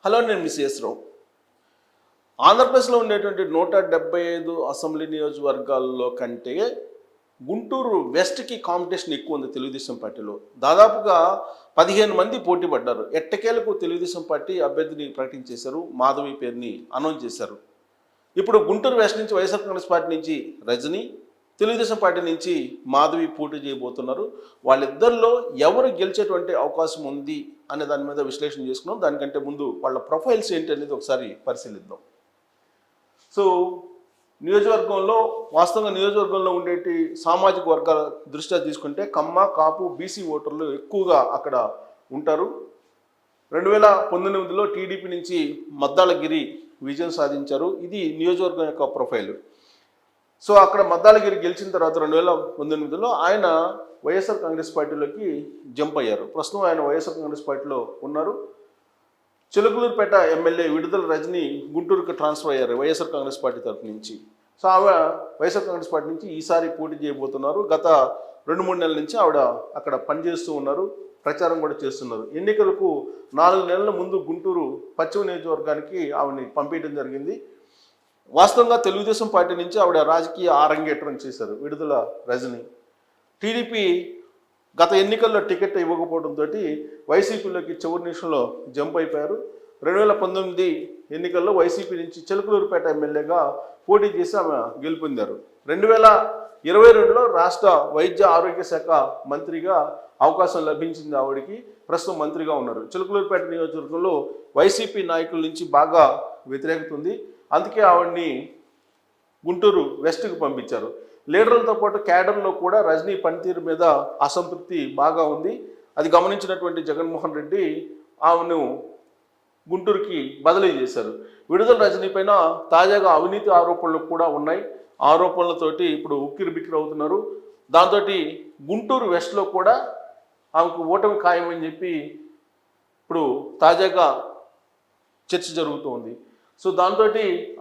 Hello, నేను miss రావు. ఆంధ్రప్రదేశ్లో ఉండేటువంటి 175 అసెంబ్లీ నియోజకవర్గాల్లో కంటే గుంటూరు వెస్ట్కి కాంపిటీషన్ ఎక్కువ ఉంది తెలుగుదేశం పార్టీలో. దాదాపుగా 15 మంది పోటీ పడ్డారు. ఎట్టకేలకు తెలుగుదేశం పార్టీ అభ్యర్థిని ప్రకటించేశారు, మాధవి పేరుని అనౌన్స్ చేశారు. ఇప్పుడు గుంటూరు వెస్ట్ నుంచి వైఎస్ఆర్ కాంగ్రెస్ పార్టీ నుంచి రజని, తెలుగుదేశం పార్టీ నుంచి మాధవి పోటీ చేయబోతున్నారు. వాళ్ళిద్దరిలో ఎవరు గెలిచేటువంటి అవకాశం ఉంది అనే దాని మీద విశ్లేషణ చేసుకున్నాం. దానికంటే ముందు వాళ్ళ ప్రొఫైల్స్ ఏంటి అనేది ఒకసారి పరిశీలిద్దాం. సో నియోజకవర్గంలో వాస్తవంగా నియోజకవర్గంలో ఉండేటి సామాజిక వర్గాల దృష్ట్యా తీసుకుంటే కమ్మ, కాపు, బీసీ ఓటర్లు ఎక్కువగా అక్కడ ఉంటారు. 2019లో టీడీపీ నుంచి మద్దాలగిరి విజయం సాధించారు. ఇది నియోజకవర్గం యొక్క ప్రొఫైల్. సో అక్కడ మద్దాలగిరి గెలిచిన తర్వాత 2019లో ఆయన వైఎస్ఆర్ కాంగ్రెస్ పార్టీలోకి జంప్ అయ్యారు. ప్రస్తుతం ఆయన వైఎస్ఆర్ కాంగ్రెస్ పార్టీలో ఉన్నారు. చిలకలూరుపేట ఎమ్మెల్యే విడుదల రజని గుంటూరుకు ట్రాన్స్ఫర్ అయ్యారు వైఎస్ఆర్ కాంగ్రెస్ పార్టీ తరఫు నుంచి. సో ఆవిడ వైఎస్ఆర్ కాంగ్రెస్ పార్టీ నుంచి ఈసారి పోటీ చేయబోతున్నారు. గత 2-3 నెలల నుంచి ఆవిడ అక్కడ పనిచేస్తూ ఉన్నారు, ప్రచారం కూడా చేస్తున్నారు. ఎన్నికలకు 4 నెలల ముందు గుంటూరు పశ్చిమ నియోజకవర్గానికి ఆవిడని పంపించడం జరిగింది. వాస్తవంగా తెలుగుదేశం పార్టీ నుంచి ఆవిడ రాజకీయ ఆరంగేట్రం చేశారు విడుదల రజని. టీడీపీ గత ఎన్నికల్లో టికెట్ ఇవ్వకపోవడంతో వైసీపీలోకి చివరి నిమిషంలో జంప్ అయిపోయారు. 2019 ఎన్నికల్లో వైసీపీ నుంచి చిలకలూరుపేట ఎమ్మెల్యేగా పోటీ చేసి ఆమె గెలుపొందారు. 2022లో రాష్ట్ర వైద్య ఆరోగ్య శాఖ మంత్రిగా అవకాశం లభించింది ఆవిడికి. ప్రస్తుతం మంత్రిగా ఉన్నారు. చిలకలూరుపేట నియోజకవర్గంలో వైసీపీ నాయకుల నుంచి బాగా వ్యతిరేకత ఉంది. అందుకే ఆవిడ్ని గుంటూరు వెస్ట్కి పంపించారు. లీడర్లతో పాటు క్యాడర్లో కూడా రజనీ పనితీరు మీద అసంతృప్తి బాగా ఉంది. అది గమనించినటువంటి జగన్మోహన్ రెడ్డి ఆమెను గుంటూరుకి బదిలీ చేశారు. విడుదల రజనీ పైన తాజాగా అవినీతి ఆరోపణలు కూడా ఉన్నాయి. ఆరోపణలతోటి ఇప్పుడు ఉక్కిరి బిక్కిరి అవుతున్నారు. దాంతో గుంటూరు వెస్ట్లో కూడా ఆమెకు ఓటమి ఖాయమని చెప్పి ఇప్పుడు తాజాగా చర్చ జరుగుతోంది. సో దాంతో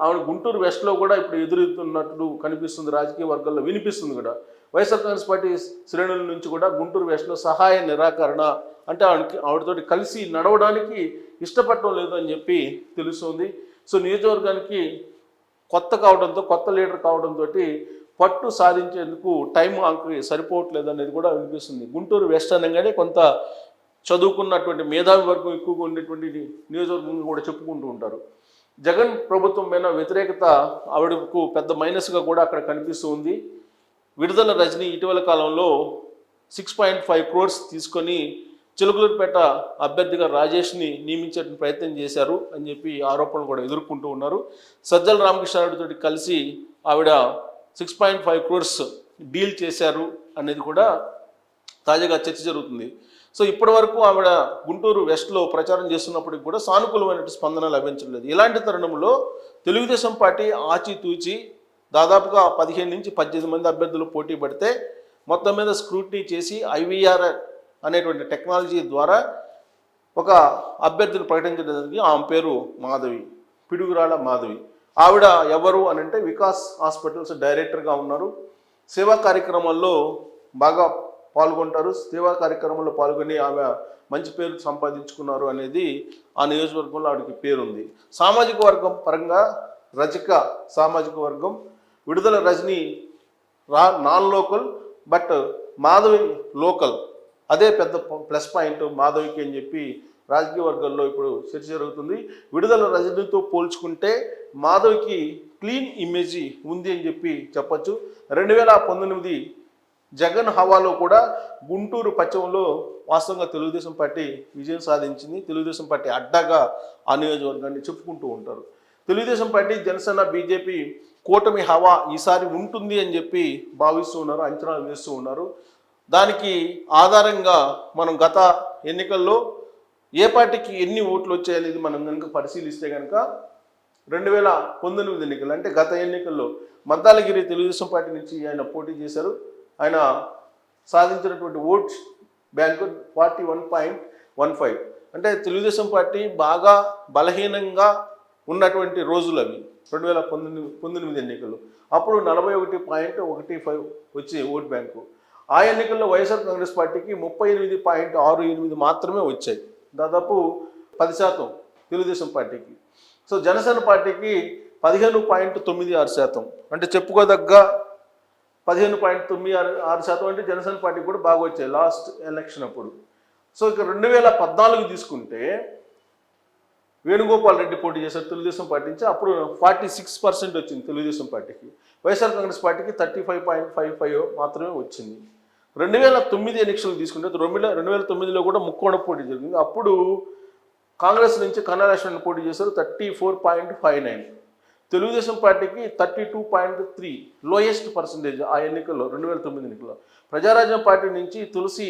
ఆవిడ గుంటూరు వెస్ట్లో కూడా ఇప్పుడు ఎదురుతున్నట్లు కనిపిస్తుంది, రాజకీయ వర్గాల్లో వినిపిస్తుంది కూడా. వైఎస్ఆర్ కాంగ్రెస్ పార్టీ శ్రేణుల నుంచి కూడా గుంటూరు వెస్ట్లో సహాయ నిరాకరణ, అంటే ఆవిడతోటి కలిసి నడవడానికి ఇష్టపడటం లేదు అని చెప్పి తెలుస్తుంది. సో నియోజకవర్గానికి కొత్త కావడంతో, కొత్త లీడర్ కావడంతో పట్టు సాధించేందుకు టైం ఆమెకి సరిపోవట్లేదు అనేది కూడా వినిపిస్తుంది. గుంటూరు వెస్ట్ అనగానే కొంత చదువుకున్నటువంటి మేధావి వర్గం ఎక్కువగా ఉండేటువంటి నియోజకవర్గం కూడా చెప్పుకుంటూ ఉంటారు. జగన్ ప్రభుత్వం మీద వ్యతిరేకత ఆవిడకు పెద్ద మైనస్గా కూడా అక్కడ కనిపిస్తూ ఉంది. విడుదల రజని ఇటీవల కాలంలో 6.5 crores తీసుకొని చిలకలూరుపేట అభ్యర్థిగా రాజేష్ని నియమించే ప్రయత్నం చేశారు అని చెప్పి ఆరోపణలు కూడా ఎదుర్కొంటూ ఉన్నారు. సజ్జల రామకృష్ణారెడ్డితో కలిసి ఆవిడ 6.5 crores డీల్ చేశారు అనేది కూడా తాజాగా చర్చ జరుగుతుంది. సో ఇప్పటి వరకు ఆవిడ గుంటూరు వెస్ట్లో ప్రచారం చేస్తున్నప్పటికి కూడా సానుకూలమైన స్పందన లభించలేదు. ఇలాంటి తరుణంలో తెలుగుదేశం పార్టీ ఆచితూచి దాదాపుగా 15 నుంచి 18 మంది అభ్యర్థులు పోటీ పడితే మొత్తం మీద స్క్రూటినీ చేసి IVR అనేటువంటి టెక్నాలజీ ద్వారా ఒక అభ్యర్థిని ప్రకటించడానికి ఆమె పేరు మాధవి, పిడుగురాళ్ళ మాధవి. ఆవిడ ఎవరు అని అంటే వికాస్ హాస్పిటల్స్ డైరెక్టర్గా ఉన్నారు. సేవా కార్యక్రమాల్లో బాగా పాల్గొంటారు. సేవా కార్యక్రమంలో పాల్గొని ఆమె మంచి పేరు సంపాదించుకున్నారు అనేది ఆ నియోజకవర్గంలో ఆవిడకి పేరుంది. సామాజిక వర్గం పరంగా రజక సామాజిక వర్గం, విడుదల Rajini non local, but Madhavi local. అదే పెద్ద ప్లస్ పాయింట్ మాధవికి అని చెప్పి రాజకీయ వర్గాల్లో ఇప్పుడు చర్చ జరుగుతుంది. విడుదల రజనీతో పోల్చుకుంటే మాధవికి క్లీన్ ఇమేజ్ ఉంది అని చెప్పి చెప్పచ్చు. 2019 జగన్ హవాలో కూడా గుంటూరు పశ్చిమలో వాస్తవంగా తెలుగుదేశం పార్టీ విజయం సాధించింది. తెలుగుదేశం పార్టీ అడ్డాగా ఆ నియోజకవర్గాన్ని చెప్పుకుంటూ ఉంటారు. తెలుగుదేశం పార్టీ, జనసేన, బీజేపీ కూటమి హవా ఈసారి ఉంటుంది అని చెప్పి భావిస్తూ ఉన్నారు, అంచనా వేస్తూ ఉన్నారు. దానికి ఆధారంగా మనం గత ఎన్నికల్లో ఏ పార్టీకి ఎన్ని ఓట్లు వచ్చాయనేది మనం కనుక పరిశీలిస్తే కనుక 2019 ఎన్నికలు అంటే గత ఎన్నికల్లో మద్దాలగిరి తెలుగుదేశం పార్టీ నుంచి ఆయన పోటీ చేశారు. ఆయన సాధించినటువంటి ఓట్స్ బ్యాంకు 41.15. అంటే తెలుగుదేశం పార్టీ బాగా బలహీనంగా ఉన్నటువంటి రోజులు అవి 2019 ఎన్నికలు. అప్పుడు 41.15 వచ్చే ఓట్ బ్యాంకు. ఆ ఎన్నికల్లో వైఎస్ఆర్ కాంగ్రెస్ పార్టీకి 38.68 మాత్రమే వచ్చాయి. దాదాపు 10%. తెలుగుదేశం పార్టీకి. సో జనసేన పార్టీకి 15.96%, అంటే చెప్పుకోదగ్గ 15.96% అంటే జనసేన పార్టీకి కూడా బాగా వచ్చాయి లాస్ట్ ఎలక్షన్ అప్పుడు. సో ఇక 2014 తీసుకుంటే వేణుగోపాల్ రెడ్డి పోటీ చేశారు తెలుగుదేశం పార్టీ నుంచి, అప్పుడు 46% వచ్చింది తెలుగుదేశం పార్టీకి. వైఎస్ఆర్ కాంగ్రెస్ పార్టీకి 35.55 మాత్రమే వచ్చింది. 2009 ఎన్నికలు తీసుకుంటే 2009లో కూడా ముక్కోణ పోటీ జరిగింది. అప్పుడు కాంగ్రెస్ నుంచి కన్నా లక్ష్మణ్ పోటీ చేశారు, 34.59. తెలుగుదేశం పార్టీకి 32.3, లోయెస్ట్ పర్సంటేజ్ ఆ ఎన్నికల్లో 2009 ఎన్నికల్లో. ప్రజారాజ్యం పార్టీ నుంచి తులసి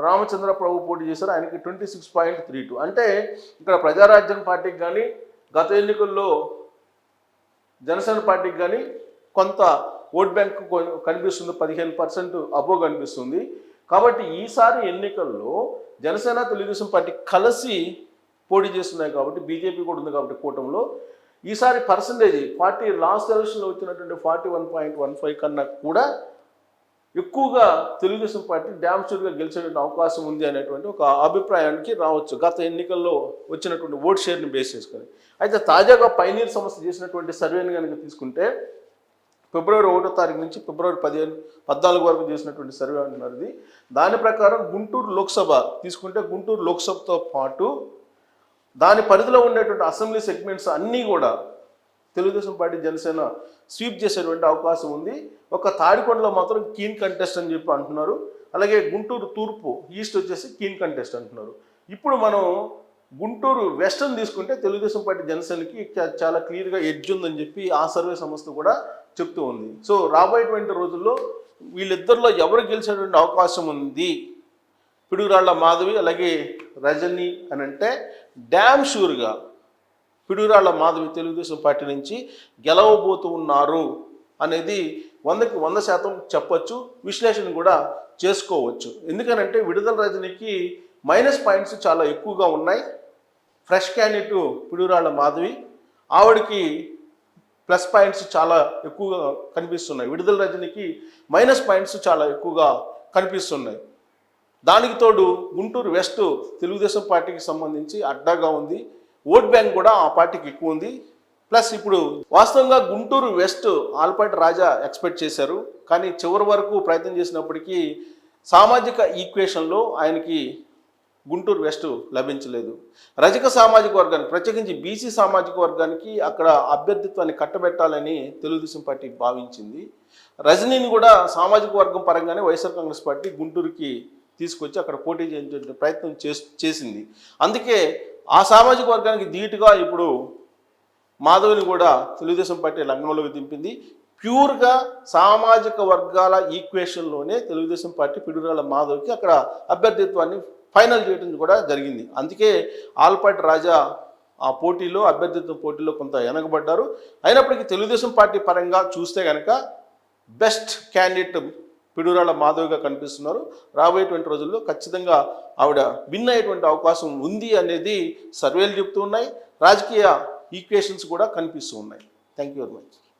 రామచంద్ర ప్రభు పోటీ చేశారు, ఆయనకి 26.32. అంటే ఇక్కడ ప్రజారాజ్యం పార్టీకి కానీ గత ఎన్నికల్లో జనసేన పార్టీకి కానీ కొంత ఓట్ బ్యాంక్ కనిపిస్తుంది, 15% అబో కనిపిస్తుంది. కాబట్టి ఈసారి ఎన్నికల్లో జనసేన తెలుగుదేశం పార్టీ కలిసి పోటీ చేస్తున్నాయి కాబట్టి, బీజేపీ కూడా ఉంది కాబట్టి కూటమిలో, ఈసారి పర్సంటేజ్ పార్టీ లాస్ట్ ఎలక్షన్లో వచ్చినటువంటి 41.15 కన్నా కూడా ఎక్కువగా తెలుగుదేశం పార్టీ డ్యామ్ షూర్గా గెలిచేటువంటి అవకాశం ఉంది అనేటువంటి ఒక అభిప్రాయానికి రావచ్చు గత ఎన్నికల్లో వచ్చినటువంటి ఓట్ షేర్ని బేస్ చేసుకొని. అయితే తాజాగా పైనీర్ సంస్థ చేసినటువంటి సర్వేని కనుక తీసుకుంటే ఫిబ్రవరి 1వ తారీఖు నుంచి ఫిబ్రవరి 14 వరకు చేసినటువంటి సర్వే అంటున్నారు ఇది. దాని ప్రకారం గుంటూరు లోక్సభ తీసుకుంటే గుంటూరు లోక్సభతో పాటు దాని పరిధిలో ఉండేటువంటి అసెంబ్లీ సెగ్మెంట్స్ అన్నీ కూడా తెలుగుదేశం పార్టీ జనసేన స్వీప్ చేసేటువంటి అవకాశం ఉంది. ఒక తాడికొండలో మాత్రం కీన్ కంటెస్ట్ అని చెప్పి అంటున్నారు. అలాగే గుంటూరు తూర్పు ఈస్ట్ వచ్చేసి కీన్ కంటెస్ట్ అంటున్నారు. ఇప్పుడు మనం గుంటూరు వెస్టర్న్ తీసుకుంటే తెలుగుదేశం పార్టీ జనసేనకి చాలా క్లియర్గా ఎడ్జ్ ఉందని చెప్పి ఆ సర్వే సంస్థ కూడా చెప్తూ ఉంది. సో రాబోయేటువంటి రోజుల్లో వీళ్ళిద్దరిలో ఎవరు గెలిచేటువంటి అవకాశం ఉంది, పిడుగురాళ్ల మాధవి అలాగే రజని అని అంటే డ్యామ్ షూర్గా పిడుగురాళ్ల మాధవి తెలుగుదేశం పార్టీ నుంచి గెలవబోతూ ఉన్నారు అనేది 100కి 100% చెప్పొచ్చు, విశ్లేషణ కూడా చేసుకోవచ్చు. ఎందుకనంటే విడుదల రజనికి మైనస్ పాయింట్స్ చాలా ఎక్కువగా ఉన్నాయి. ఫ్రెష్ క్యాండిడేట్ పిడుగురాళ్ల మాధవి, ఆవిడకి ప్లస్ పాయింట్స్ చాలా ఎక్కువగా కనిపిస్తున్నాయి. విడుదల రజనికి మైనస్ పాయింట్స్ చాలా ఎక్కువగా కనిపిస్తున్నాయి. దానికి తోడు గుంటూరు వెస్ట్ తెలుగుదేశం పార్టీకి సంబంధించి అడ్డాగా ఉంది, ఓట్ బ్యాంక్ కూడా ఆ పార్టీకి ఎక్కువ ఉంది. ప్లస్ ఇప్పుడు వాస్తవంగా గుంటూరు వెస్ట్ ఆల్పాటి రాజా ఎక్స్పెక్ట్ చేశారు, కానీ చివరి వరకు ప్రయత్నం చేసినప్పటికీ సామాజిక ఈక్వేషన్లో ఆయనకి గుంటూరు వెస్ట్ లభించలేదు. రజక సామాజిక వర్గానికి ప్రత్యేకించి బీసీ సామాజిక వర్గానికి అక్కడ అభ్యర్థిత్వాన్ని కట్టబెట్టాలని తెలుగుదేశం పార్టీ భావించింది. రజనీని కూడా సామాజిక వర్గం పరంగానే వైఎస్ఆర్ కాంగ్రెస్ పార్టీ గుంటూరుకి తీసుకొచ్చి అక్కడ పోటీ చేయించే ప్రయత్నం చేసింది. అందుకే ఆ సామాజిక వర్గానికి ధీటుగా ఇప్పుడు మాధవిని కూడా తెలుగుదేశం పార్టీ రంగంలోకి దింపింది. ప్యూర్గా సామాజిక వర్గాల ఈక్వేషన్లోనే తెలుగుదేశం పార్టీ పిడుగురాళ్ల మాధవికి అక్కడ అభ్యర్థిత్వాన్ని ఫైనల్ చేయడం కూడా జరిగింది. అందుకే ఆల్పాటి రాజా ఆ పోటీలో అభ్యర్థిత్వ పోటీలో కొంత వెనకబడ్డారు. అయినప్పటికీ తెలుగుదేశం పార్టీ పరంగా చూస్తే కనుక బెస్ట్ క్యాండిడేట్ పిడుగురాళ్ల మాధవిగా కనిపిస్తున్నారు. రాబోయేటువంటి రోజుల్లో ఖచ్చితంగా ఆవిడ విన్ అయ్యేటువంటి అవకాశం ఉంది అనేది సర్వేలు చెప్తూ ఉన్నాయి, రాజకీయ ఈక్వేషన్స్ కూడా కనిపిస్తూ ఉన్నాయి. Thank you very much.